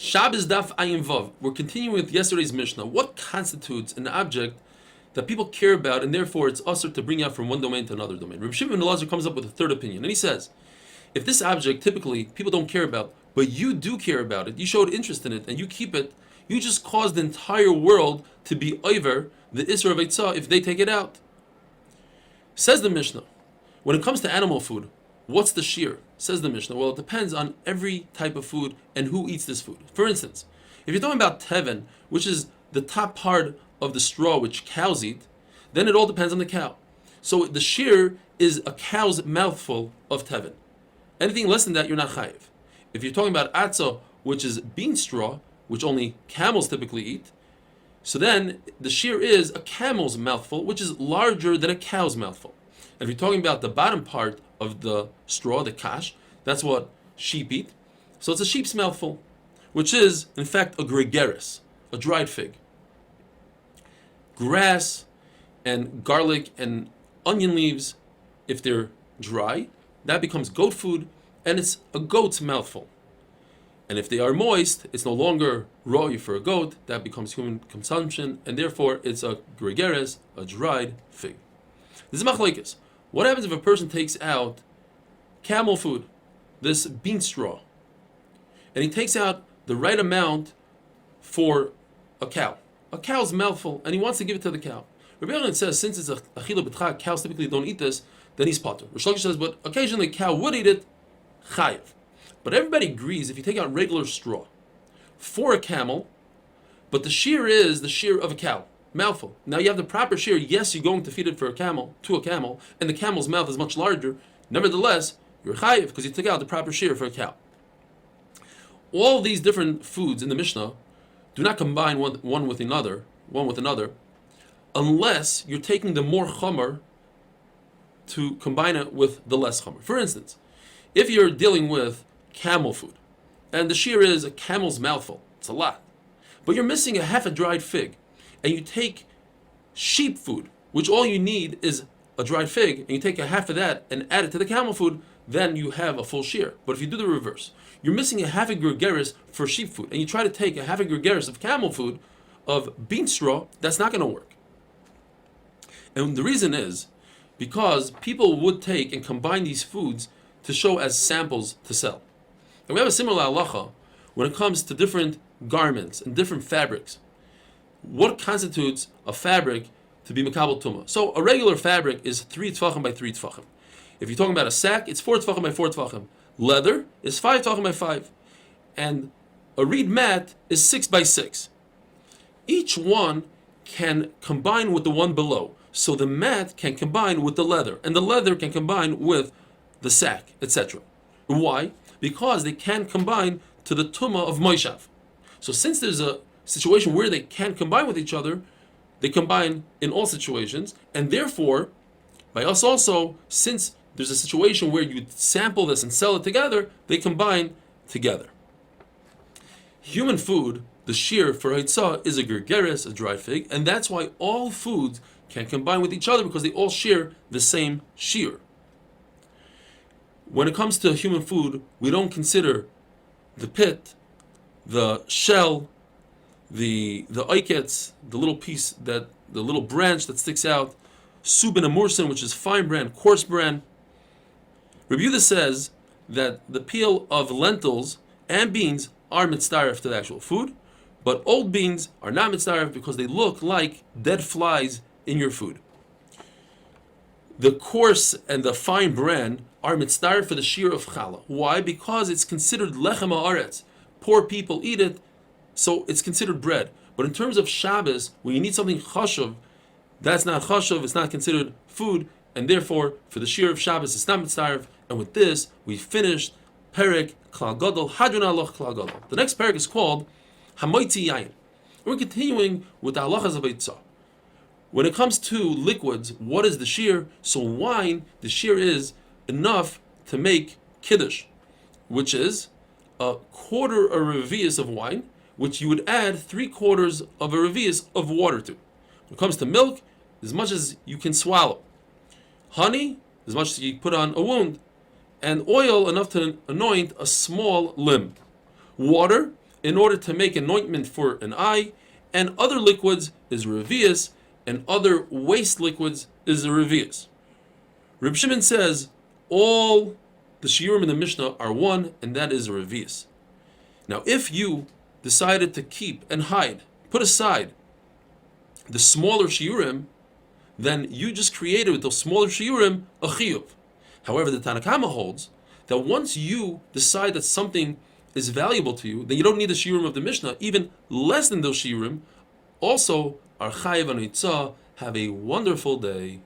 Shabbos Daf Ayin Vav. We're continuing with yesterday's Mishnah. What constitutes an object that people care about, and therefore it's usher to bring out from one domain to another domain? Reb Shimon ben Elazar comes up with a third opinion, and he says, if this object typically people don't care about, but you do care about it, you showed interest in it, and you keep it, you just cause the entire world to be over the Isra of Eitzah if they take it out. Says the Mishnah, when it comes to animal food, what's the shear? Says the Mishnah, well, it depends on every type of food and who eats this food. For instance, if you're talking about teven, which is the top part of the straw which cows eat, then it all depends on the cow. So the shear is a cow's mouthful of teven. Anything less than that, you're not chayiv. If you're talking about atzah, which is bean straw, which only camels typically eat, so then the shear is a camel's mouthful, which is larger than a cow's mouthful. And if you're talking about the bottom part of the straw, the kash, that's what sheep eat. So it's a sheep's mouthful, which is, in fact, a gregaris, a dried fig. Grass and garlic and onion leaves, if they're dry, that becomes goat food, and it's a goat's mouthful. And if they are moist, it's no longer raw for a goat, that becomes human consumption, and therefore it's a gregaris, a dried fig. This is machlokes. What happens if a person takes out camel food, this bean straw, and he takes out the right amount for a cow's mouthful, and he wants to give it to the cow? Rabbi Yochanan says, since it's a achila b'tchak, cows typically don't eat this, then he's potter. Rish Lakish says, but occasionally a cow would eat it, chayiv. But everybody agrees if you take out regular straw for a camel, but the shear is the shear of a cow, mouthful. Now you have the proper shear. Yes, you're going to feed it for a camel, and the camel's mouth is much larger. Nevertheless, you're chayiv because you took out the proper shear for a cow. All these different foods in the Mishnah do not combine one with another, unless you're taking the more chomer to combine it with the less chomer. For instance, if you're dealing with camel food, and the shear is a camel's mouthful, it's a lot, but you're missing a half a dried fig, and you take sheep food, which all you need is a dried fig, and you take a half of that and add it to the camel food, then you have a full shear. But if you do the reverse, you're missing a half a gregaris for sheep food, and you try to take a half a gregaris of camel food, of bean straw, that's not going to work. And the reason is because people would take and combine these foods to show as samples to sell. And we have a similar halacha when it comes to different garments and different fabrics. What constitutes a fabric to be mekabel tumah? So a regular fabric is 3 tefachim by 3 tefachim. If you're talking about a sack, it's 4 tefachim by 4 tefachim. Leather is 5 tefachim by 5. And a reed mat is 6 by 6. Each one can combine with the one below. So the mat can combine with the leather, and the leather can combine with the sack, etc. Why? Because they can combine to the tumah of Moshav. So since there's a situation where they can combine with each other, they combine in all situations, and therefore, by us also, since there's a situation where you sample this and sell it together, they combine together. Human food, the shear for Haitzah, is a gergeres, a dry fig, and that's why all foods can combine with each other because they all share the same shear. When it comes to human food, we don't consider the pit, the shell, the oikets, the little piece the little branch that sticks out, subin amursin, which is fine bran, coarse bran. Rabbi Yehuda says that the peel of lentils and beans are mitzdaref to the actual food, but old beans are not mitzdaref because they look like dead flies in your food. The coarse and the fine bran are mitzdaref for the shear of challah. Why? Because it's considered lechem haaretz. Poor people eat it, so it's considered bread. But in terms of Shabbos, when you need something chashuv, that's not chashuv, it's not considered food, and therefore, for the shear of Shabbos, it's not mitzdaref. And with this, we finished Perek Klal Gadol, Hadron Aloch Klal Gadol. The next Perek is called Hamoitzi Yayin. We're continuing with the halachas of Eitzah. When it comes to liquids, what is the shear? So wine, the shear is enough to make kiddush, which is a quarter a revius of wine, which you would add 3/4 of a revius of water to. When it comes to milk, as much as you can swallow. Honey, as much as you put on a wound. And oil, enough to anoint a small limb. Water, in order to make an ointment for an eye, and other liquids is revius, and other waste liquids is a revius. Reb Shimon says all the shiurim in the Mishnah are one, and that is a revius. Now, if you decided to keep and hide, put aside the smaller shiurim, then you just created with those smaller shiurim a chiyuv. However, the Tanna Kama holds that once you decide that something is valuable to you, then you don't need the shiurim of the Mishnah. Even less than those shiurim also are chayiv and itzah. Have a wonderful day.